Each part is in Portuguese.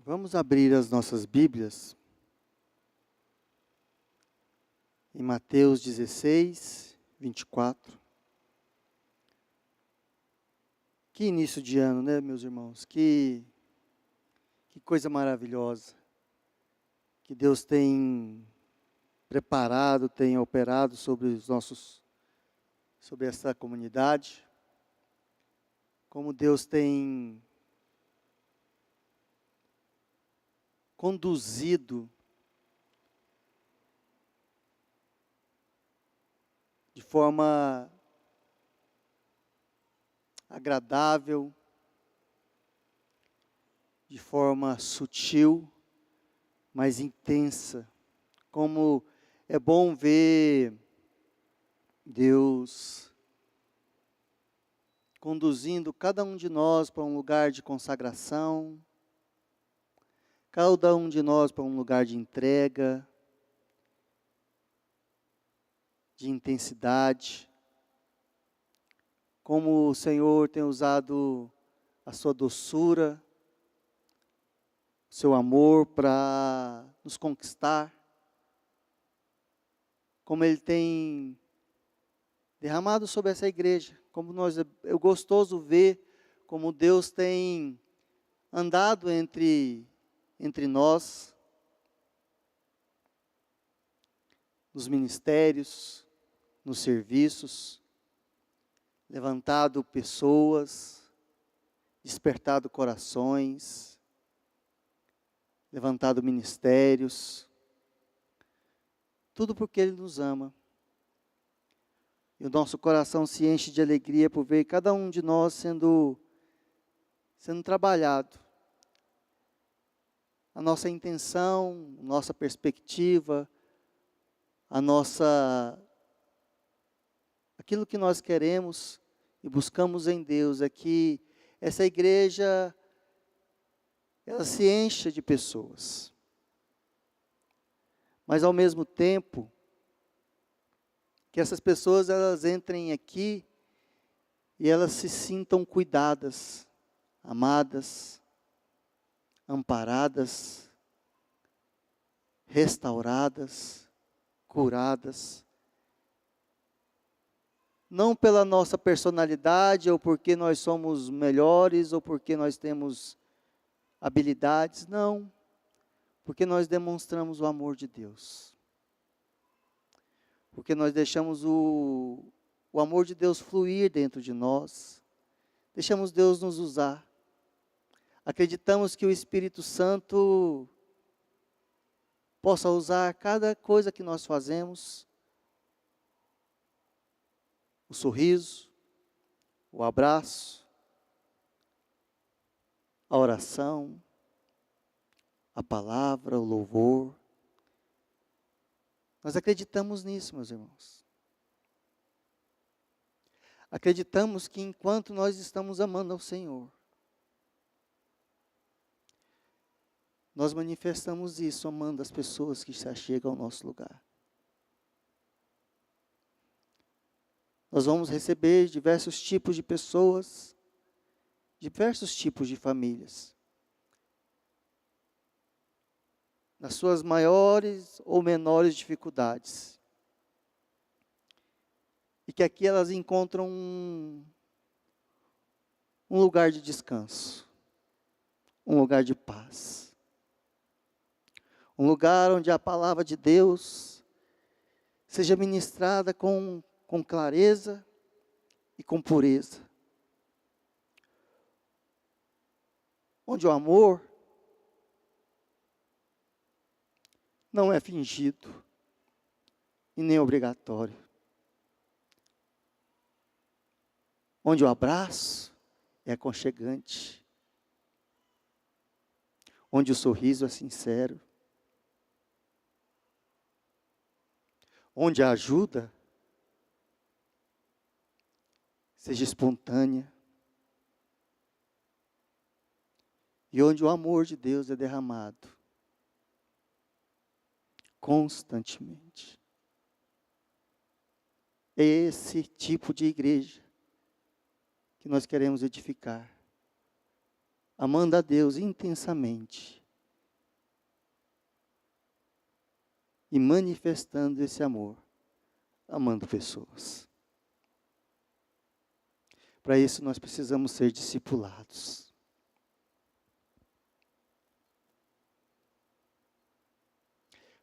Vamos abrir as nossas Bíblias em Mateus 16, 24. Que início de ano, né, meus irmãos? Que coisa maravilhosa que Deus tem preparado, tem operado sobre essa comunidade. Como Deus tem conduzido de forma agradável, de forma sutil, mas intensa. Como é bom ver Deus conduzindo cada um de nós para um lugar de consagração, cada um de nós para um lugar de entrega, de intensidade. Como o Senhor tem usado a sua doçura, o seu amor para nos conquistar. Como Ele tem derramado sobre essa igreja. Como é gostoso ver como Deus tem andado entre nós, nos ministérios, nos serviços, levantado pessoas, despertado corações, levantado ministérios, tudo porque Ele nos ama. E o nosso coração se enche de alegria por ver cada um de nós sendo trabalhado. A nossa intenção, a nossa perspectiva, aquilo que nós queremos e buscamos em Deus é que essa igreja, ela se encha de pessoas. Mas ao mesmo tempo, que essas pessoas elas entrem aqui e elas se sintam cuidadas, amadas, amparadas, restauradas, curadas. Não pela nossa personalidade, ou porque nós somos melhores, ou porque nós temos habilidades, não. Porque nós demonstramos o amor de Deus. Porque nós deixamos o amor de Deus fluir dentro de nós. Deixamos Deus nos usar. Acreditamos que o Espírito Santo possa usar cada coisa que nós fazemos. O sorriso, o abraço, a oração, a palavra, o louvor. Nós acreditamos nisso, meus irmãos. Acreditamos que enquanto nós estamos amando ao Senhor, nós manifestamos isso amando as pessoas que se achegam ao nosso lugar. Nós vamos receber diversos tipos de pessoas, diversos tipos de famílias. Nas suas maiores ou menores dificuldades. E que aqui elas encontram um lugar de descanso, um lugar de paz. Um lugar onde a palavra de Deus seja ministrada com clareza e com pureza. Onde o amor não é fingido e nem obrigatório. Onde o abraço é aconchegante. Onde o sorriso é sincero. Onde a ajuda seja espontânea. E onde o amor de Deus é derramado constantemente. É esse tipo de igreja que nós queremos edificar, amando a Deus intensamente e manifestando esse amor, amando pessoas. Para isso nós precisamos ser discipulados.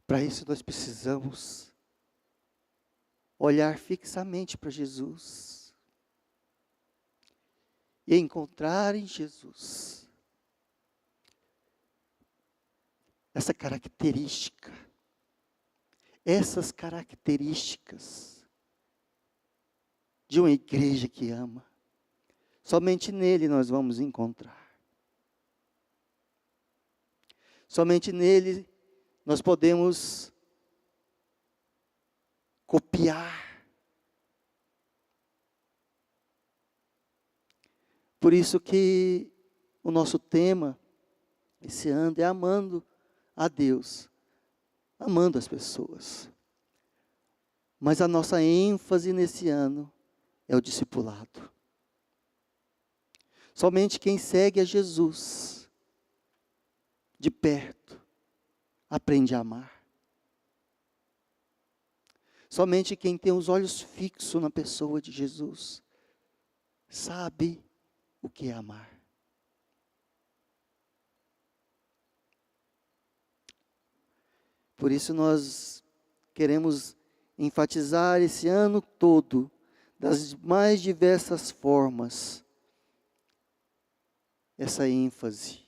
Para isso nós precisamos olhar fixamente para Jesus e encontrar em Jesus essa característica, essas características de uma igreja que ama. Somente nele nós vamos encontrar. Somente nele nós podemos copiar. Por isso que o nosso tema esse ano é amando a Deus, amando as pessoas. Mas a nossa ênfase nesse ano é o discipulado. Somente quem segue a Jesus de perto aprende a amar. Somente quem tem os olhos fixos na pessoa de Jesus sabe o que é amar. Por isso nós queremos enfatizar esse ano todo, das mais diversas formas, essa ênfase.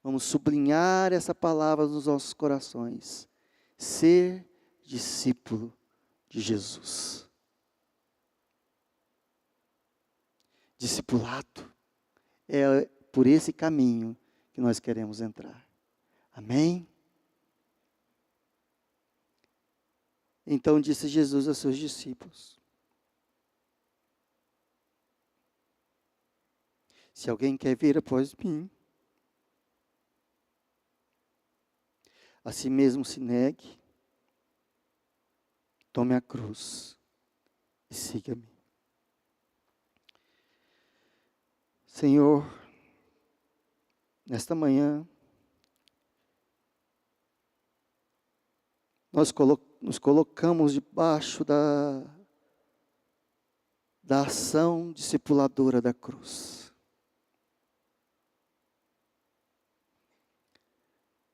Vamos sublinhar essa palavra nos nossos corações. Ser discípulo de Jesus. Discipulado é por esse caminho que nós queremos entrar. Amém? Então disse Jesus a seus discípulos: se alguém quer vir após mim, a si mesmo se negue, tome a cruz e siga-me. Senhor, nesta manhã, nós nos colocamos debaixo da ação discipuladora da cruz.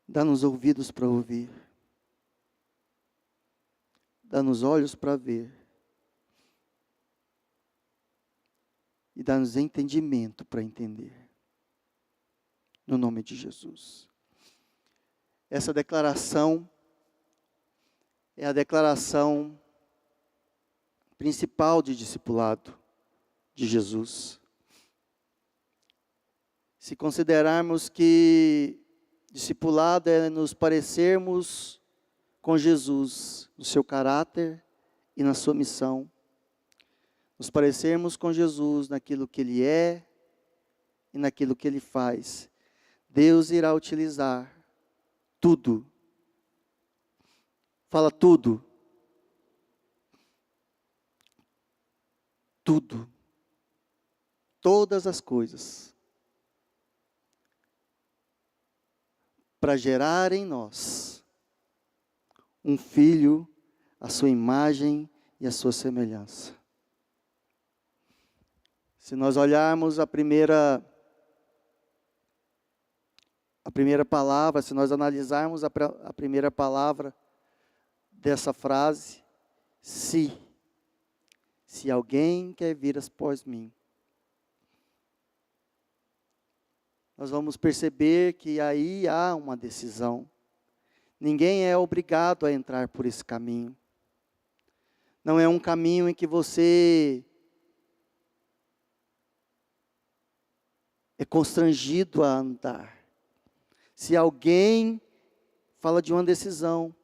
Dá-nos ouvidos para ouvir. Dá-nos olhos para ver. E dá-nos entendimento para entender. No nome de Jesus. Essa declaração é a declaração principal de discipulado de Jesus. Se considerarmos que discipulado é nos parecermos com Jesus, no seu caráter e na sua missão. Nos parecermos com Jesus naquilo que Ele é e naquilo que Ele faz. Deus irá utilizar tudo. Fala tudo. Tudo. Todas as coisas. Para gerar em nós um filho, a sua imagem e a sua semelhança. Se nós olharmos a primeira palavra, se nós analisarmos a primeira palavra dessa frase, se alguém quer vir após mim, nós vamos perceber que aí há uma decisão. Ninguém é obrigado a entrar por esse caminho. Não é um caminho em que você é constrangido a andar. Se alguém fala de uma decisão,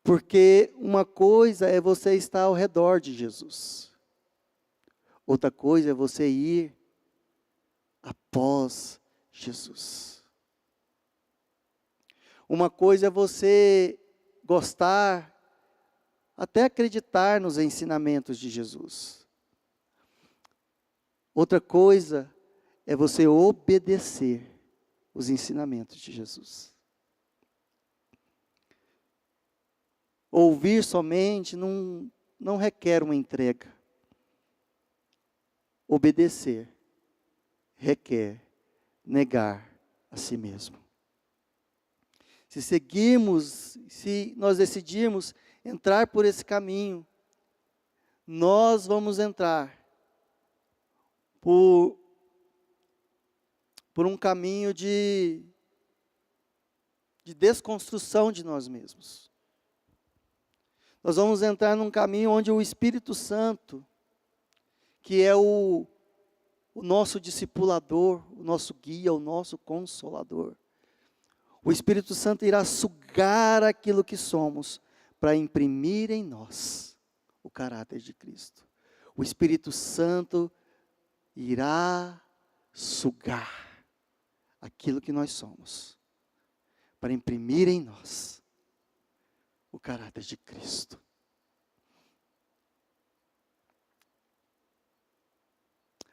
porque uma coisa é você estar ao redor de Jesus. Outra coisa é você ir após Jesus. Uma coisa é você gostar, até acreditar nos ensinamentos de Jesus. Outra coisa é você obedecer os ensinamentos de Jesus. Ouvir somente não requer uma entrega. Obedecer requer negar a si mesmo. Se nós decidirmos entrar por esse caminho, nós vamos entrar por um caminho de desconstrução de nós mesmos. Nós vamos entrar num caminho onde o Espírito Santo, que é o nosso discipulador, o nosso guia, o nosso consolador, o Espírito Santo irá sugar aquilo que somos para imprimir em nós o caráter de Cristo. O Espírito Santo irá sugar aquilo que nós somos para imprimir em nós o caráter de Cristo.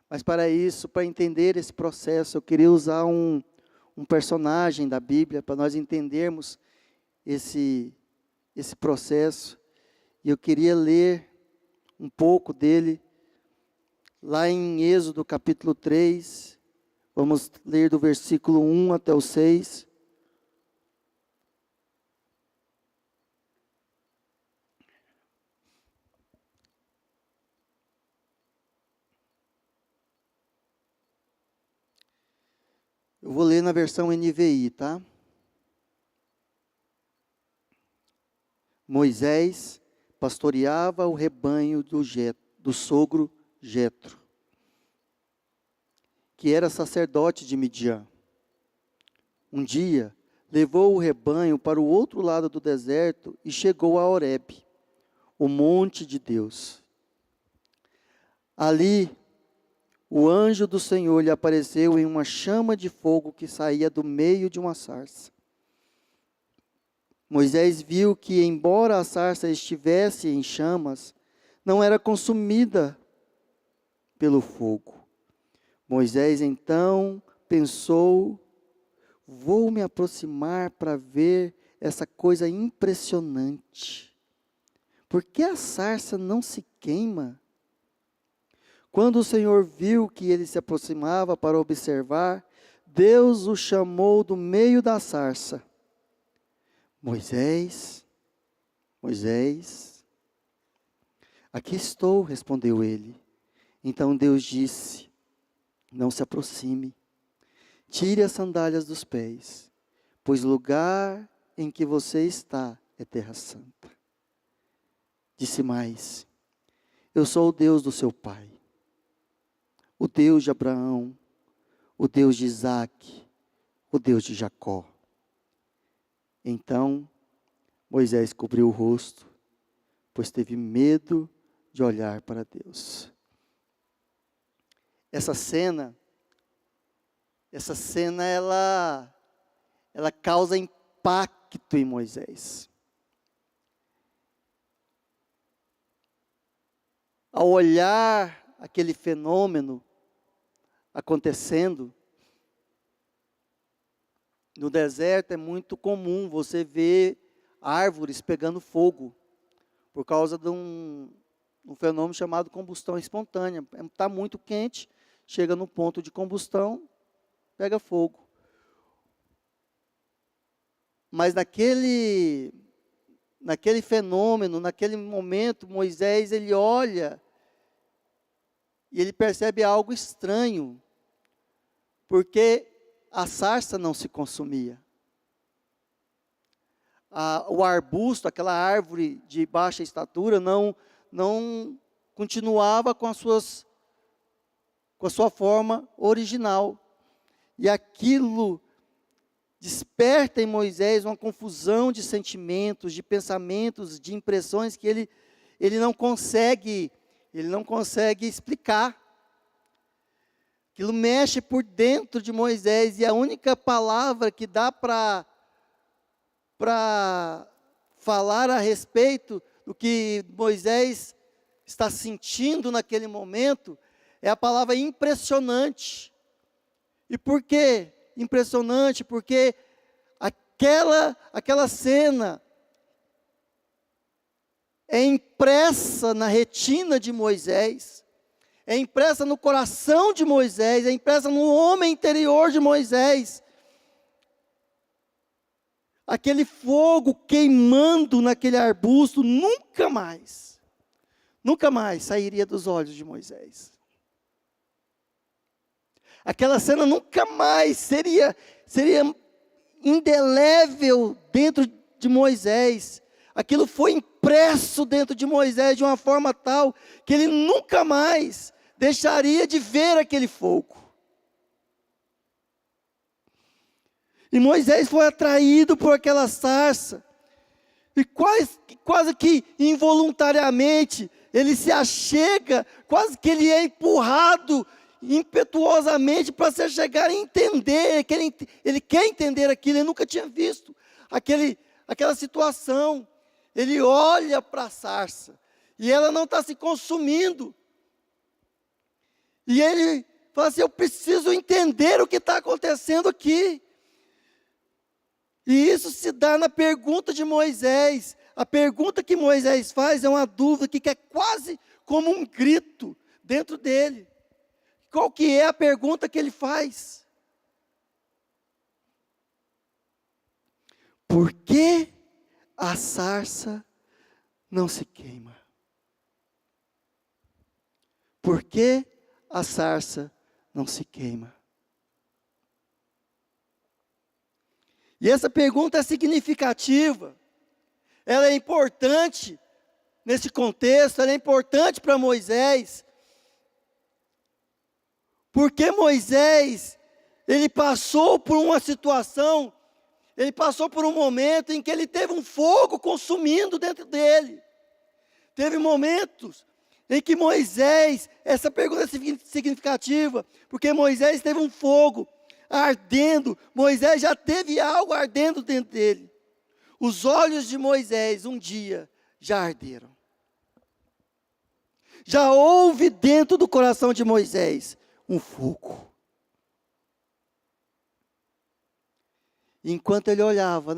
Mas para isso, para entender esse processo, eu queria usar um personagem da Bíblia para nós entendermos esse processo. E eu queria ler um pouco dele lá em Êxodo capítulo 3. Vamos ler do versículo 1 até o 6. Eu vou ler na versão NVI, tá? Moisés pastoreava o rebanho do sogro Jetro, que era sacerdote de Midian. Um dia, levou o rebanho para o outro lado do deserto e chegou a Horebe, o monte de Deus. Ali, o anjo do Senhor lhe apareceu em uma chama de fogo que saía do meio de uma sarça. Moisés viu que, embora a sarça estivesse em chamas, não era consumida pelo fogo. Moisés então pensou: vou me aproximar para ver essa coisa impressionante. Por que a sarça não se queima? Quando o Senhor viu que ele se aproximava para observar, Deus o chamou do meio da sarça. Moisés, Moisés. Aqui estou, respondeu ele. Então Deus disse: não se aproxime, tire as sandálias dos pés, pois o lugar em que você está é terra santa. Disse mais: eu sou o Deus do seu pai, o Deus de Abraão, o Deus de Isaque, o Deus de Jacó. Então Moisés cobriu o rosto, pois teve medo de olhar para Deus. Essa cena ela causa impacto em Moisés. Ao olhar aquele fenômeno acontecendo, no deserto é muito comum você ver árvores pegando fogo, por causa de um fenômeno chamado combustão espontânea. Está muito quente, chega no ponto de combustão, pega fogo. Mas naquele fenômeno, naquele momento, Moisés, ele olha e ele percebe algo estranho, porque a sarça não se consumia. O arbusto, aquela árvore de baixa estatura, não continuava com a sua forma original. E aquilo desperta em Moisés uma confusão de sentimentos, de pensamentos, de impressões que ele não consegue explicar. Aquilo mexe por dentro de Moisés, e a única palavra que dá para falar a respeito do que Moisés está sentindo naquele momento é a palavra impressionante. E por que impressionante? Porque aquela cena é impressa na retina de Moisés, é impressa no coração de Moisés, é impressa no homem interior de Moisés. Aquele fogo queimando naquele arbusto nunca mais sairia dos olhos de Moisés. Aquela cena nunca mais seria indelével dentro de Moisés. Aquilo foi impresso dentro de Moisés de uma forma tal que ele nunca mais deixaria de ver aquele fogo. E Moisés foi atraído por aquela sarça. E quase que involuntariamente ele se achega, quase que ele é empurrado impetuosamente para se chegar a entender, que ele quer entender aquilo, ele nunca tinha visto aquela situação. Ele olha para a sarça, e ela não está se consumindo, e ele fala assim: eu preciso entender o que está acontecendo aqui. E isso se dá na pergunta de Moisés. A pergunta que Moisés faz é uma dúvida que é quase como um grito dentro dele. Qual que é a pergunta que ele faz? Por que a sarça não se queima? Por que a sarça não se queima? E essa pergunta é significativa. Ela é importante nesse contexto, ela é importante para Moisés. Porque Moisés, ele passou por uma situação, ele passou por um momento em que ele teve um fogo consumindo dentro dele. Teve momentos em que Moisés, essa pergunta é significativa, porque Moisés teve um fogo ardendo, Moisés já teve algo ardendo dentro dele. Os olhos de Moisés um dia já arderam. Já houve dentro do coração de Moisés um fogo. Enquanto ele olhava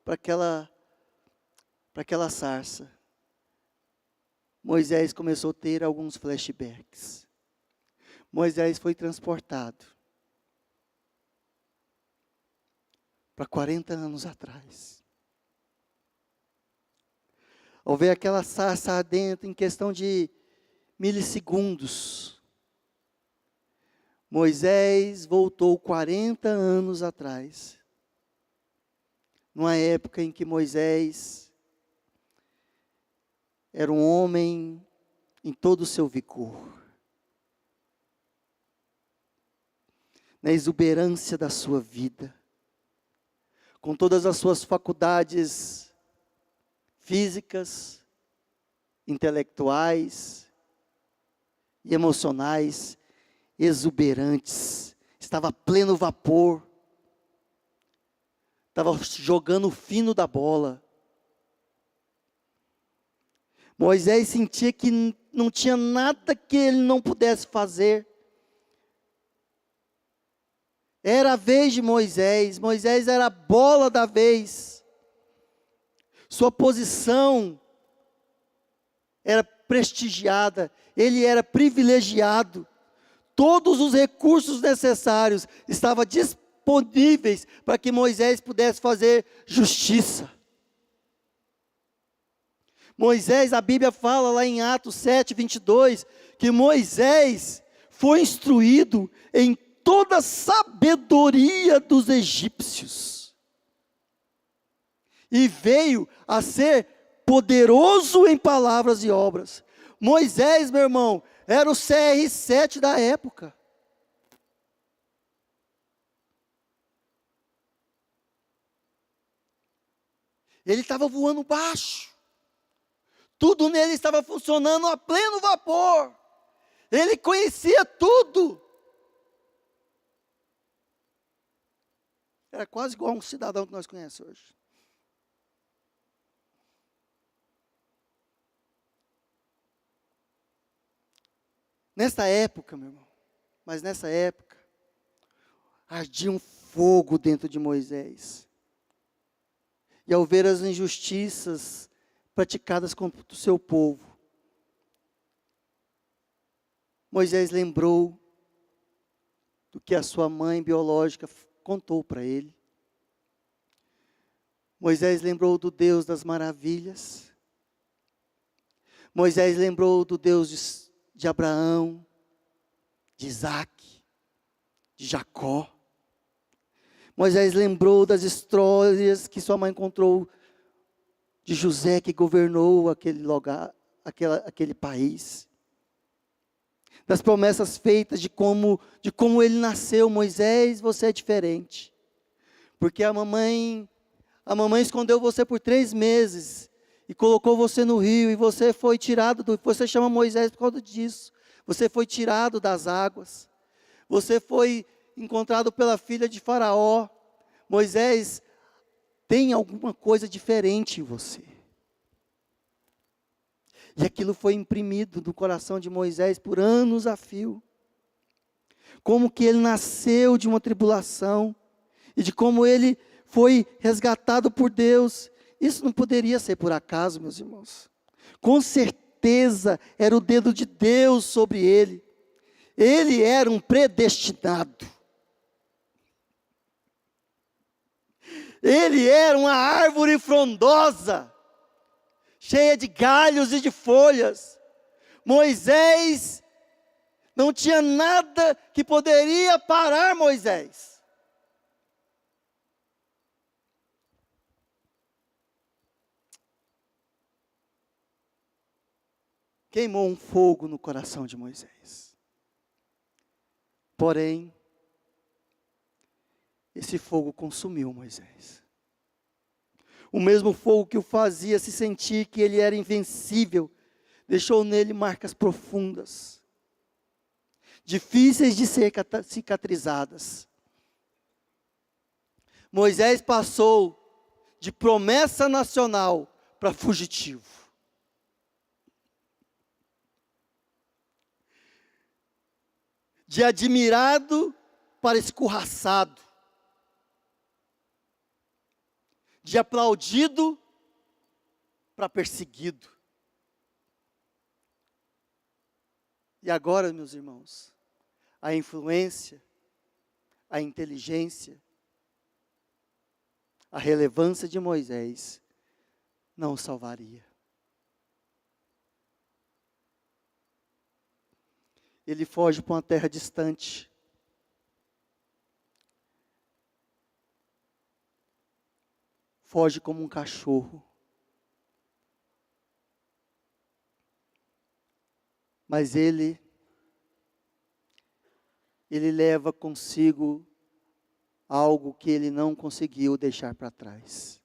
para aquela sarça, Moisés começou a ter alguns flashbacks. Moisés foi transportado para 40 anos atrás. Ao ver aquela sarça ardente em questão de milissegundos, Moisés voltou 40 anos atrás, numa época em que Moisés era um homem em todo o seu vigor, na exuberância da sua vida, com todas as suas faculdades físicas, intelectuais e emocionais exuberantes, estava a pleno vapor, estava jogando o fino da bola. Moisés sentia que não tinha nada que ele não pudesse fazer. Era a vez de Moisés, Moisés era a bola da vez. Sua posição era prestigiada, ele era privilegiado. Todos os recursos necessários estavam disponíveis para que Moisés pudesse fazer justiça. Moisés, a Bíblia fala lá em Atos 7, 22, que Moisés foi instruído em toda a sabedoria dos egípcios. E veio a ser poderoso em palavras e obras. Moisés, meu irmão, era o CR7 da época. Ele estava voando baixo. Tudo nele estava funcionando a pleno vapor. Ele conhecia tudo. Era quase igual a um cidadão que nós conhecemos hoje. Nessa época, meu irmão, mas nessa época, ardia um fogo dentro de Moisés. E ao ver as injustiças praticadas contra o seu povo. Moisés lembrou do que a sua mãe biológica contou para ele. Moisés lembrou do Deus das maravilhas. Moisés lembrou do Deus de Abraão, de Isaac, de Jacó. Moisés lembrou das histórias que sua mãe contou de José, que governou aquele lugar, aquele país. Das promessas feitas de como ele nasceu. Moisés, você é diferente. Porque a mamãe escondeu você por 3 meses e colocou você no rio, e você foi tirado, você chama Moisés por causa disso. Você foi tirado das águas. Você foi encontrado pela filha de Faraó. Moisés, tem alguma coisa diferente em você. E aquilo foi imprimido no coração de Moisés por anos a fio. Como que ele nasceu de uma tribulação, e de como ele foi resgatado por Deus. Isso não poderia ser por acaso, meus irmãos. Com certeza era o dedo de Deus sobre ele. Ele era um predestinado. Ele era uma árvore frondosa, cheia de galhos e de folhas. Moisés, não tinha nada que poderia parar Moisés. Queimou um fogo no coração de Moisés. Porém, esse fogo consumiu Moisés. O mesmo fogo que o fazia se sentir que ele era invencível, deixou nele marcas profundas, difíceis de ser cicatrizadas. Moisés passou de promessa nacional para fugitivo. De admirado para escorraçado. De aplaudido para perseguido. E agora, meus irmãos, a influência, a inteligência, a relevância de Moisés não o salvaria. Ele foge para uma terra distante. Foge como um cachorro. Mas ele leva consigo algo que ele não conseguiu deixar para trás.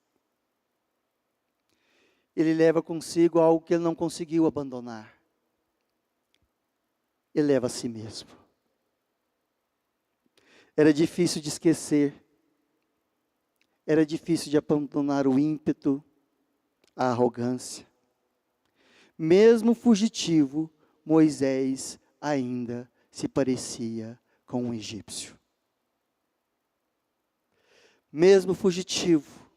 Ele leva consigo algo que ele não conseguiu abandonar. Ele leva a si mesmo. Era difícil de esquecer. Era difícil de abandonar o ímpeto, a arrogância. Mesmo fugitivo, Moisés ainda se parecia com um egípcio. Mesmo fugitivo,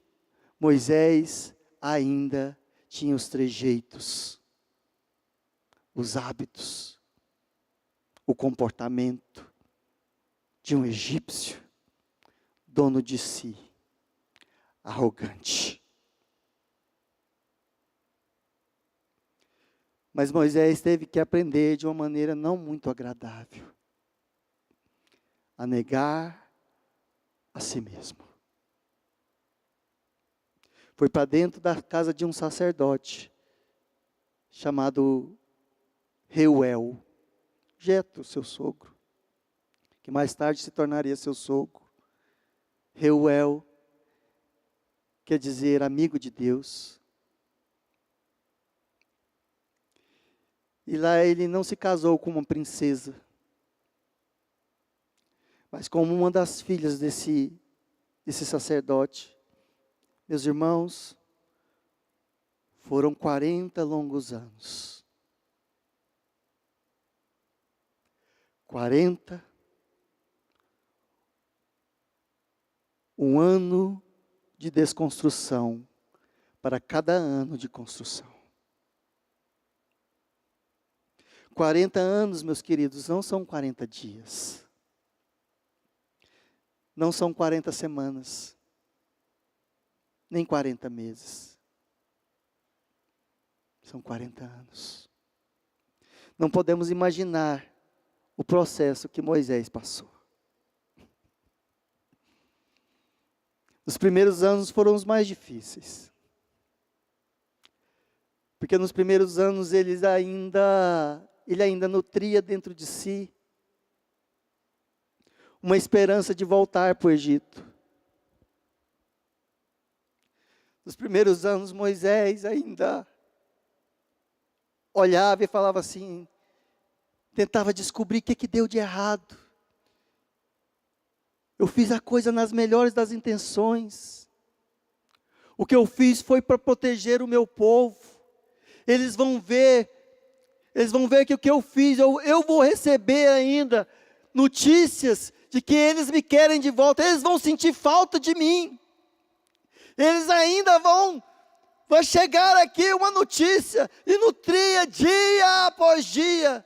Moisés ainda tinha os trejeitos, os hábitos, o comportamento de um egípcio, dono de si, arrogante. Mas Moisés teve que aprender de uma maneira não muito agradável a negar a si mesmo. Foi para dentro da casa de um sacerdote chamado Reuel, Jetro, seu sogro, que mais tarde se tornaria seu sogro. Reuel quer dizer amigo de Deus. E lá ele não se casou com uma princesa, mas com uma das filhas desse sacerdote. Meus irmãos, foram 40 longos anos. 40, um ano de desconstrução para cada ano de construção. 40 anos, meus queridos, não são 40 dias. Não são 40 semanas. Nem 40 meses. São 40 anos. Não podemos imaginar o processo que Moisés passou. Os primeiros anos foram os mais difíceis. Porque nos primeiros anos ele ainda nutria dentro de si uma esperança de voltar para o Egito. Nos primeiros anos Moisés ainda olhava e falava assim, tentava descobrir o que deu de errado. Eu fiz a coisa nas melhores das intenções. O que eu fiz foi para proteger o meu povo. Eles vão ver que o que eu fiz, eu vou receber ainda notícias de que eles me querem de volta. Eles vão sentir falta de mim. Eles ainda vai chegar aqui uma notícia, e nutria dia após dia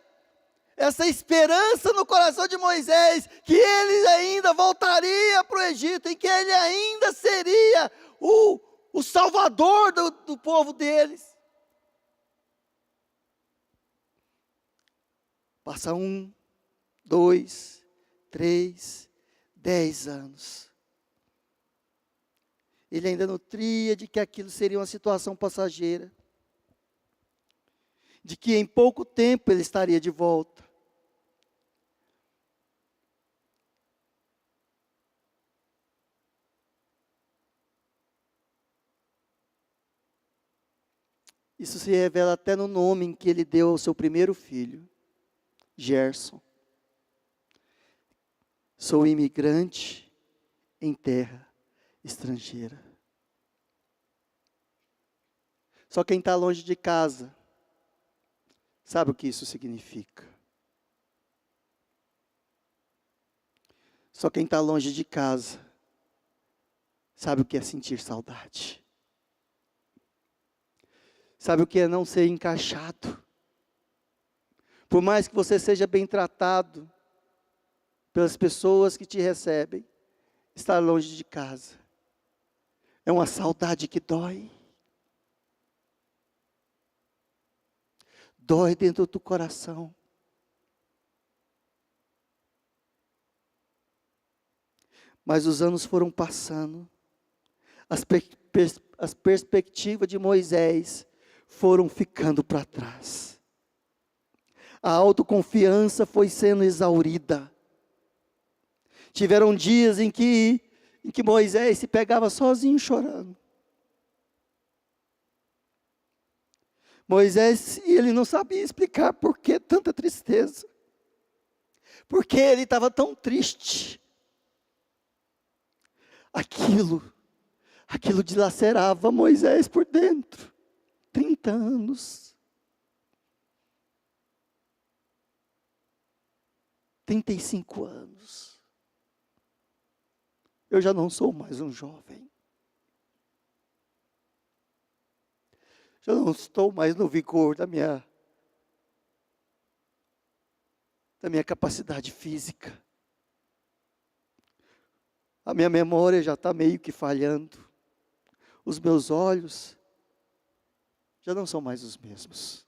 essa esperança no coração de Moisés, que ele ainda voltaria para o Egito, e que ele ainda seria o salvador do povo deles. Passa 1, 2, 3, 10 anos. Ele ainda nutria de que aquilo seria uma situação passageira, de que em pouco tempo ele estaria de volta. Isso se revela até no nome em que ele deu ao seu primeiro filho, Gerson. Sou imigrante em terra estrangeira. Só quem está longe de casa sabe o que isso significa. Só quem está longe de casa sabe o que é sentir saudade. Sabe o que é não ser encaixado. Por mais que você seja bem tratado pelas pessoas que te recebem, estar longe de casa é uma saudade que dói. Dói dentro do coração. Mas os anos foram passando. As perspectivas de Moisés foram ficando para trás. A autoconfiança foi sendo exaurida. Tiveram dias em que Moisés se pegava sozinho chorando. Moisés, ele não sabia explicar por que tanta tristeza. Porque ele estava tão triste. Aquilo dilacerava Moisés por dentro. 30 anos. 35 anos. Eu já não sou mais um jovem. Já não estou mais no vigor da minha capacidade física. A minha memória já está meio que falhando. Os meus olhos já não são mais os mesmos.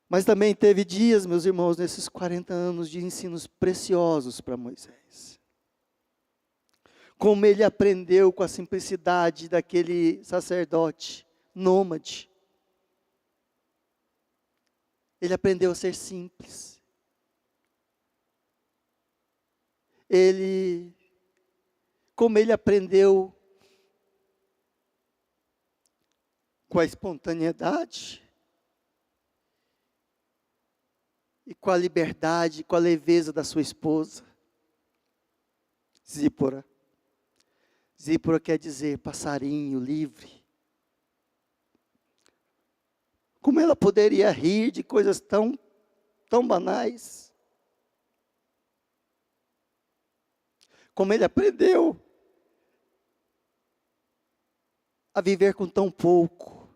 Mas também teve dias, meus irmãos, nesses 40 anos de ensinos preciosos para Moisés. Como ele aprendeu com a simplicidade daquele sacerdote nômade. Ele aprendeu a ser simples. Como ele aprendeu com a espontaneidade e com a liberdade, com a leveza da sua esposa, Zípora. Zípora quer dizer passarinho livre. Como ela poderia rir de coisas tão banais? como ele aprendeu a viver com tão pouco,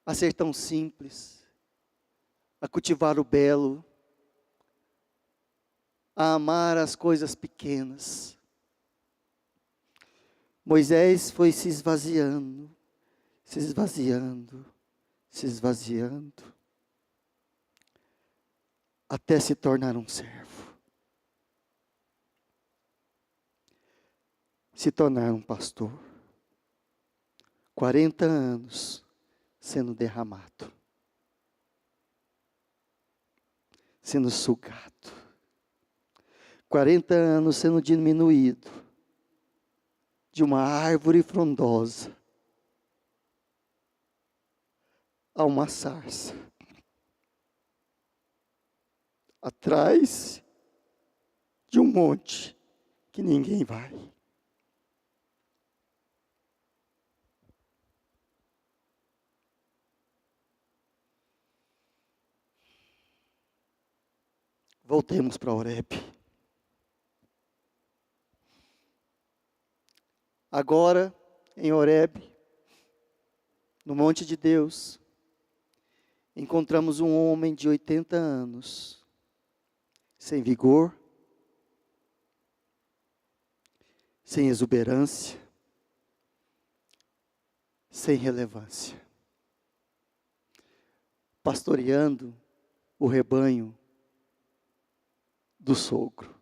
a ser tão simples, a cultivar o belo, a amar as coisas pequenas. Moisés foi se esvaziando, se esvaziando, se esvaziando, até se tornar um servo, se tornar um pastor. 40 anos sendo derramado, sendo sugado, 40 anos sendo diminuído de uma árvore frondosa a uma sarça, atrás de um monte que ninguém vai. Voltemos para Horebe. Agora, em Horebe, no monte de Deus, encontramos um homem de 80 anos, sem vigor, sem exuberância, sem relevância, pastoreando o rebanho do sogro.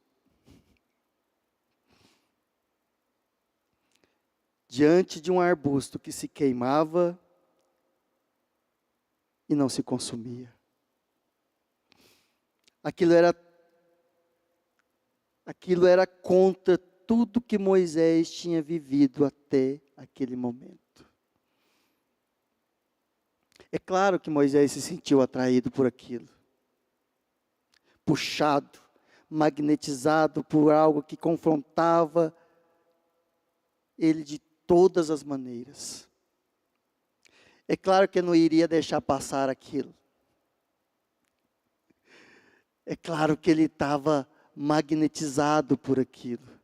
Diante de um arbusto que se queimava e não se consumia. Aquilo era contra tudo que Moisés tinha vivido até aquele momento. É claro que Moisés se sentiu atraído por aquilo, puxado, magnetizado por algo que confrontava ele de todas as maneiras. É claro que eu não iria deixar passar aquilo. É claro que ele estava magnetizado por aquilo.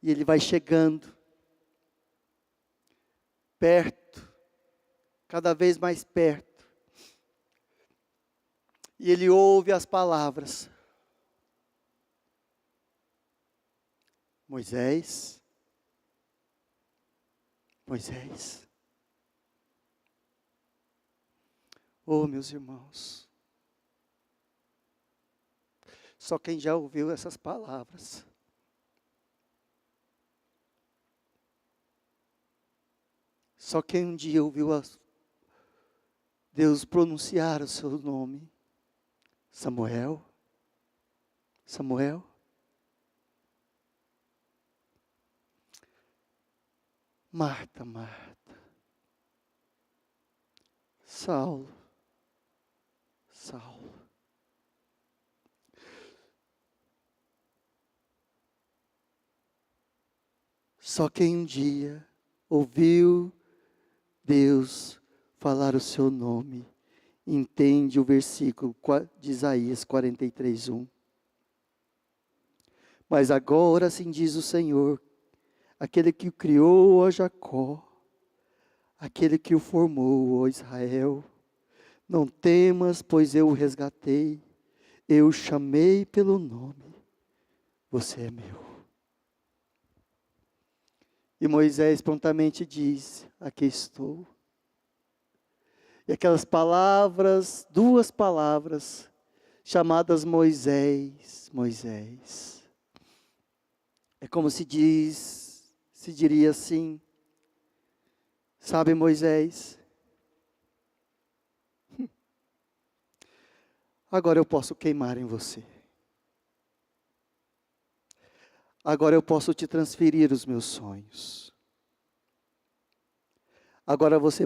E ele vai chegando perto, cada vez mais perto. E ele ouve as palavras: Moisés, Moisés. Oh, meus irmãos, só quem já ouviu essas palavras só quem um dia ouviu Deus pronunciar o seu nome, Samuel, Samuel. Marta, Marta. Saulo, Saulo. Só quem um dia ouviu Deus falar o seu nome entende o versículo de Isaías 43:1. Mas agora assim diz o Senhor, aquele que criou a Jacó, aquele que o formou, ó Israel: não temas, pois eu o resgatei, eu o chamei pelo nome, você é meu. E Moisés prontamente diz: aqui estou. E aquelas palavras, duas palavras, chamadas Moisés, Moisés. É como se diria assim: sabe, Moisés, agora eu posso queimar em você. Agora eu posso te transferir os meus sonhos. Agora você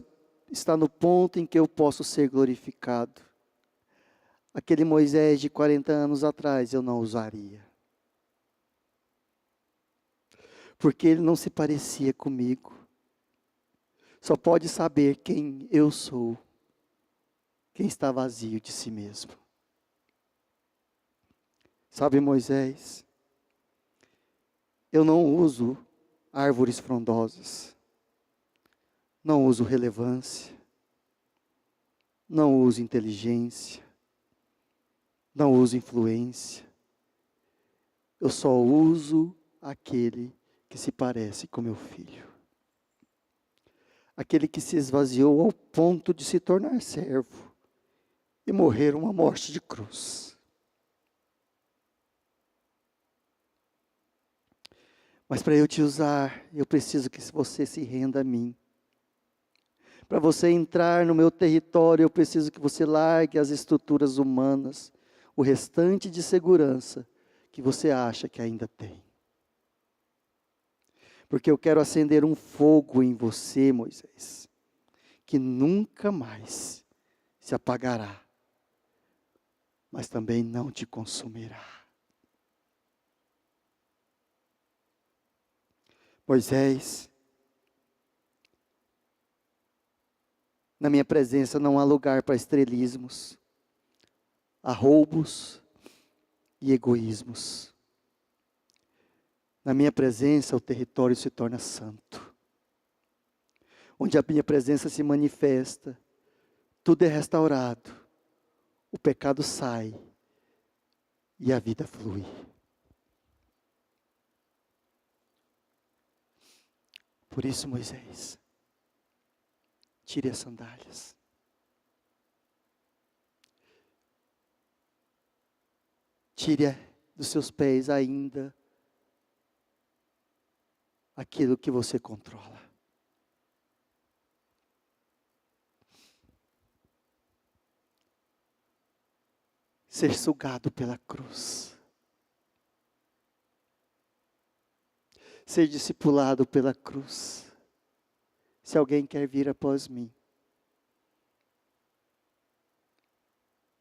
está no ponto em que eu posso ser glorificado. Aquele Moisés de 40 anos atrás eu não usaria. Porque ele não se parecia comigo. Só pode saber quem eu sou, quem está vazio de si mesmo. Sabe, Moisés, eu não uso árvores frondosas, não uso relevância, não uso inteligência, não uso influência. Eu só uso aquele que se parece com meu filho. Aquele que se esvaziou ao ponto de se tornar servo e morrer uma morte de cruz. Mas para eu te usar, eu preciso que você se renda a mim. Para você entrar no meu território, eu preciso que você largue as estruturas humanas, o restante de segurança que você acha que ainda tem. Porque eu quero acender um fogo em você, Moisés, que nunca mais se apagará, mas também não te consumirá. Moisés, na minha presença não há lugar para estrelismos, há roubos e egoísmos. Na minha presença o território se torna santo. Onde a minha presença se manifesta, tudo é restaurado, o pecado sai e a vida flui. Por isso, Moisés, tire as sandálias. Tire dos seus pés ainda aquilo que você controla. Ser sugado pela cruz. Ser discipulado pela cruz. Se alguém quer vir após mim,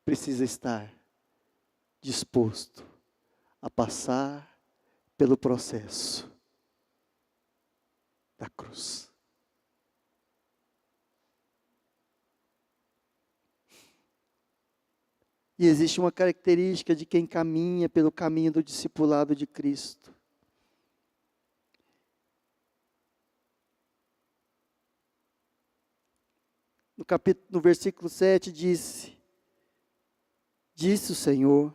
precisa estar disposto a passar pelo processo da cruz. E existe uma característica de quem caminha pelo caminho do discipulado de Cristo. No versículo 7 disse o Senhor,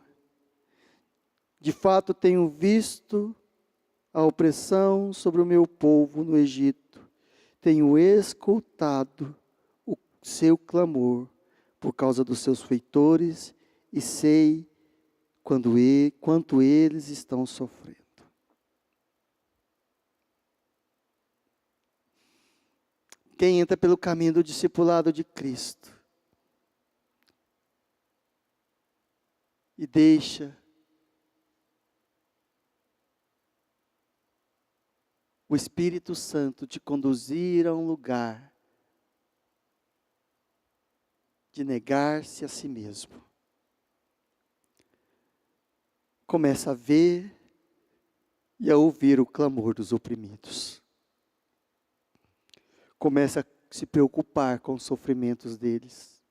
de fato tenho visto a opressão sobre o meu povo no Egito, tenho escutado o seu clamor por causa dos seus feitores e sei quanto eles estão sofrendo. Quem entra pelo caminho do discipulado de Cristo e deixa o Espírito Santo te conduzir a um lugar de negar-se a si mesmo, começa a ver e a ouvir o clamor dos oprimidos. Começa a se preocupar com os sofrimentos deles.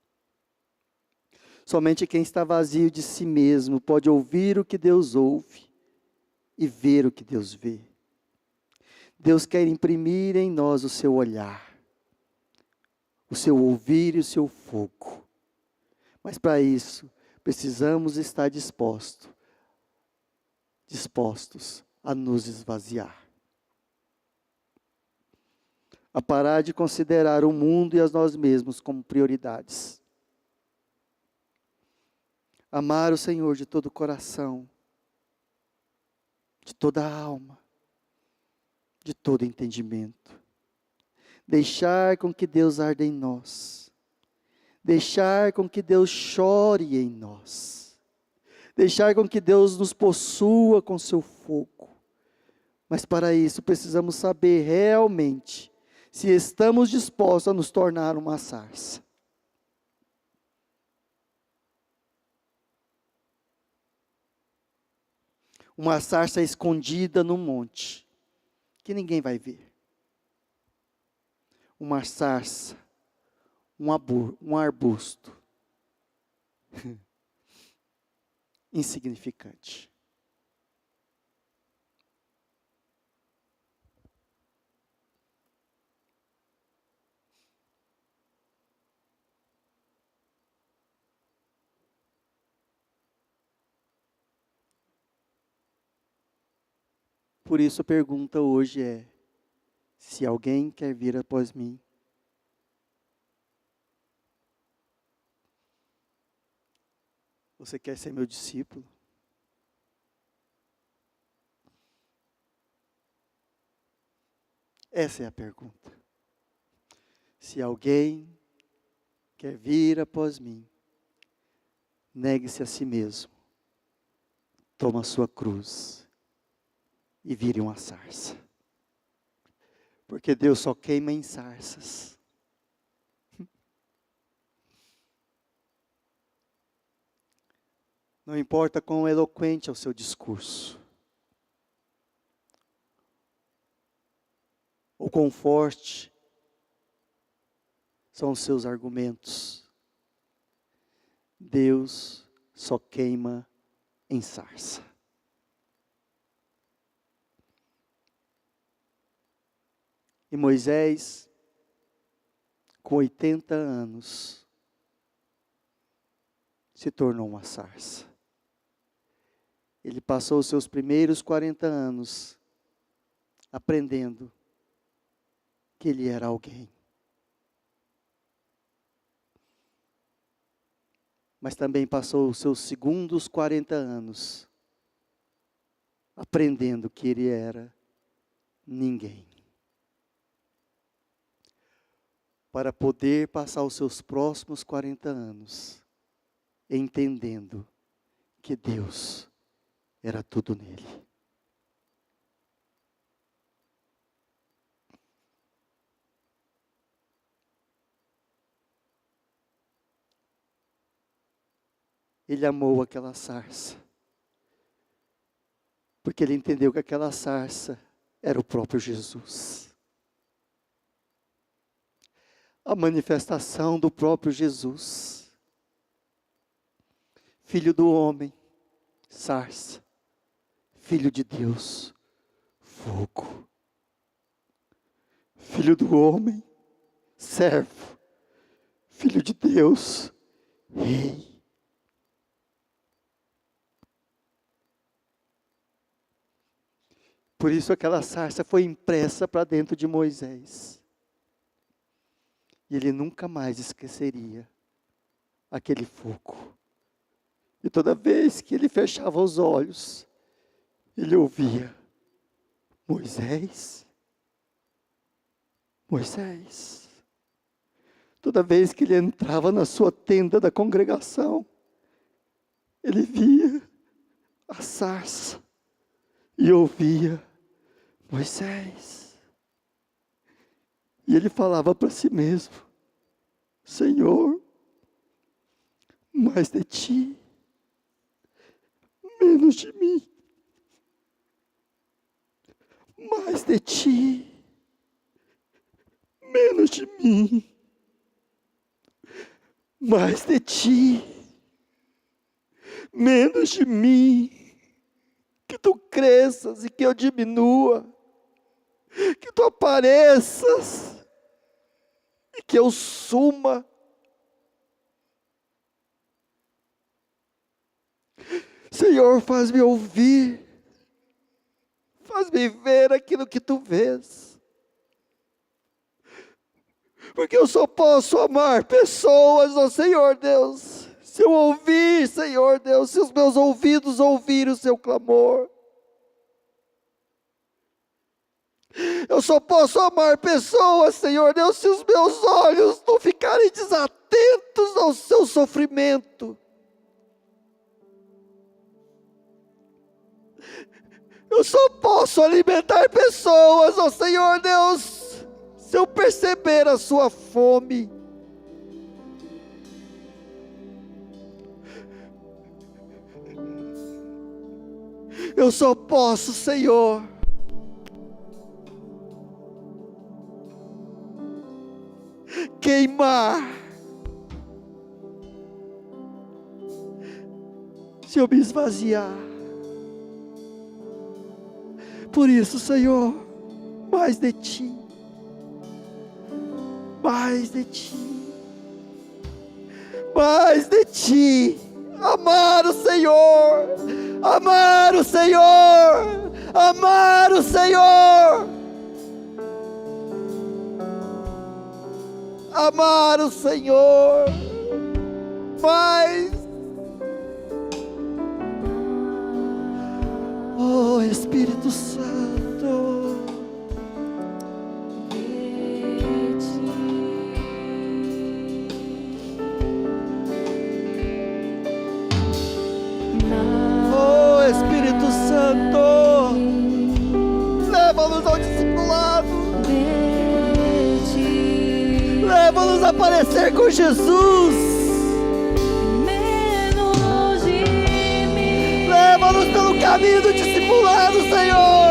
Somente quem está vazio de si mesmo pode ouvir o que Deus ouve e ver o que Deus vê. Deus quer imprimir em nós o seu olhar, o seu ouvir e o seu fogo. Mas para isso, precisamos estar dispostos a nos esvaziar. A parar de considerar o mundo e a nós mesmos como prioridades. Amar o Senhor de todo o coração, de toda a alma, de todo entendimento. Deixar com que Deus arde em nós. Deixar com que Deus chore em nós. Deixar com que Deus nos possua com seu fogo. Mas para isso precisamos saber realmente se estamos dispostos a nos tornar uma sarça. Uma sarça escondida no monte, que ninguém vai ver. Uma sarça, um arbusto, insignificante. por isso a pergunta hoje é: se alguém quer vir após mim, você quer ser meu discípulo? Essa é a pergunta. Se alguém quer vir após mim, negue-se a si mesmo, toma a sua cruz e vire uma sarça. Porque Deus só queima em sarças. Não importa quão eloquente é o seu discurso, ou quão forte são os seus argumentos, Deus só queima em sarça. E Moisés, com 80 anos, se tornou uma sarça. Ele passou os seus primeiros 40 anos aprendendo que ele era alguém. Mas também passou os seus segundos 40 anos aprendendo que ele era ninguém. Para poder passar os seus próximos 40 anos entendendo que Deus era tudo nele. Ele amou aquela sarça, porque ele entendeu que aquela sarça era o próprio Jesus. A manifestação do próprio Jesus. Filho do homem, sarça. Filho de Deus, fogo. Filho do homem, servo. Filho de Deus, rei. Por isso aquela sarça foi impressa para dentro de Moisés. E ele nunca mais esqueceria aquele fogo. E toda vez que ele fechava os olhos, ele ouvia: Moisés, Moisés. Toda vez que ele entrava na sua tenda da congregação, ele via a sarça e ouvia: Moisés. E ele falava para si mesmo: Senhor, mais de ti, menos de mim. Mais de ti, menos de mim. Mais de ti, menos de mim. Que tu cresças e que eu diminua. Que tu apareças e que eu suma. Senhor, faz-me ouvir, faz-me ver aquilo que tu vês. Porque eu só posso amar pessoas, ó Senhor Deus, se eu ouvir, Senhor Deus, se os meus ouvidos ouvirem o seu clamor. Eu só posso amar pessoas, Senhor Deus, se os meus olhos não ficarem desatentos ao seu sofrimento. Eu só posso alimentar pessoas, ó Senhor Deus, se eu perceber a sua fome. Eu só posso, Senhor, queimar se eu me esvaziar. Por isso, Senhor, mais de ti, mais de ti, mais de ti. Amar o Senhor, amar o Senhor, amar o Senhor, amar o Senhor mais. Oh Espírito Santo, oh Espírito Santo, leva-nos ao discipulado, leva-nos a parecer com Jesus, leva-nos pelo caminho do discipulado, Senhor.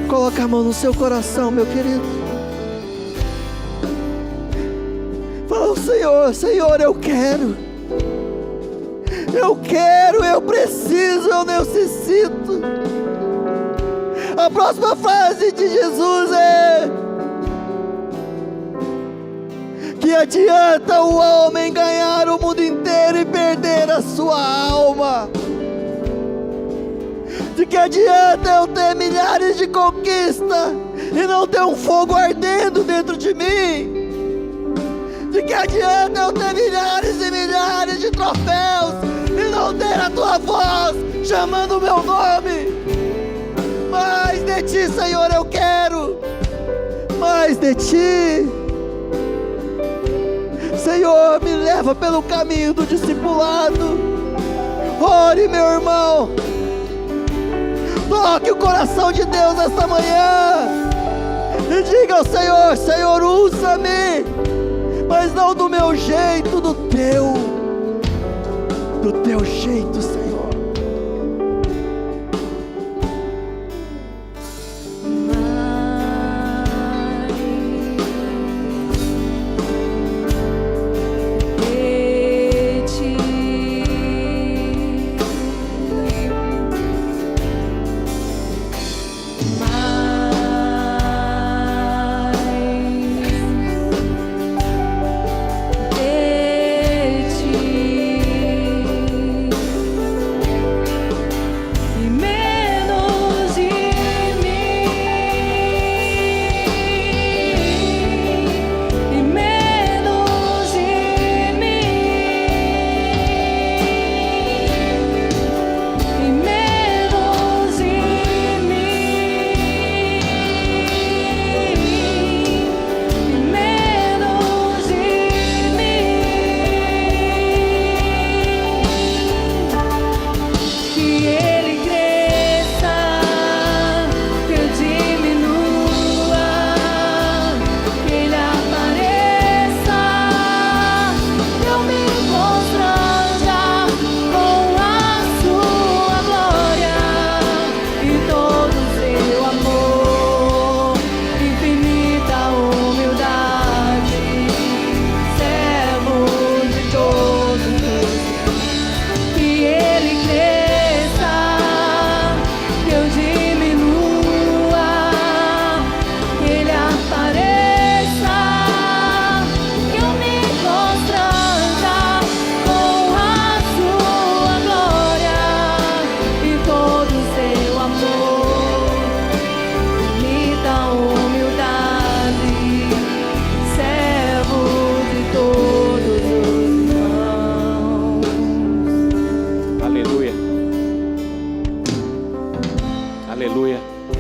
Coloca a mão no seu coração, meu querido. Fala ao Senhor: Senhor, eu quero, eu preciso, eu necessito. A próxima frase de Jesus é: que adianta o homem ganhar o mundo inteiro e perder a sua alma? De que adianta eu ter milhares de conquistas e não ter um fogo ardendo dentro de mim? De que adianta eu ter milhares e milhares de troféus e não ter a tua voz chamando o meu nome? Mais de ti, Senhor, eu quero, mais de ti. Senhor, me leva pelo caminho do discipulado. Ore, meu irmão. Toque o coração de Deus esta manhã e diga ao Senhor: Senhor, usa-me, mas não do meu jeito, do teu jeito, Senhor.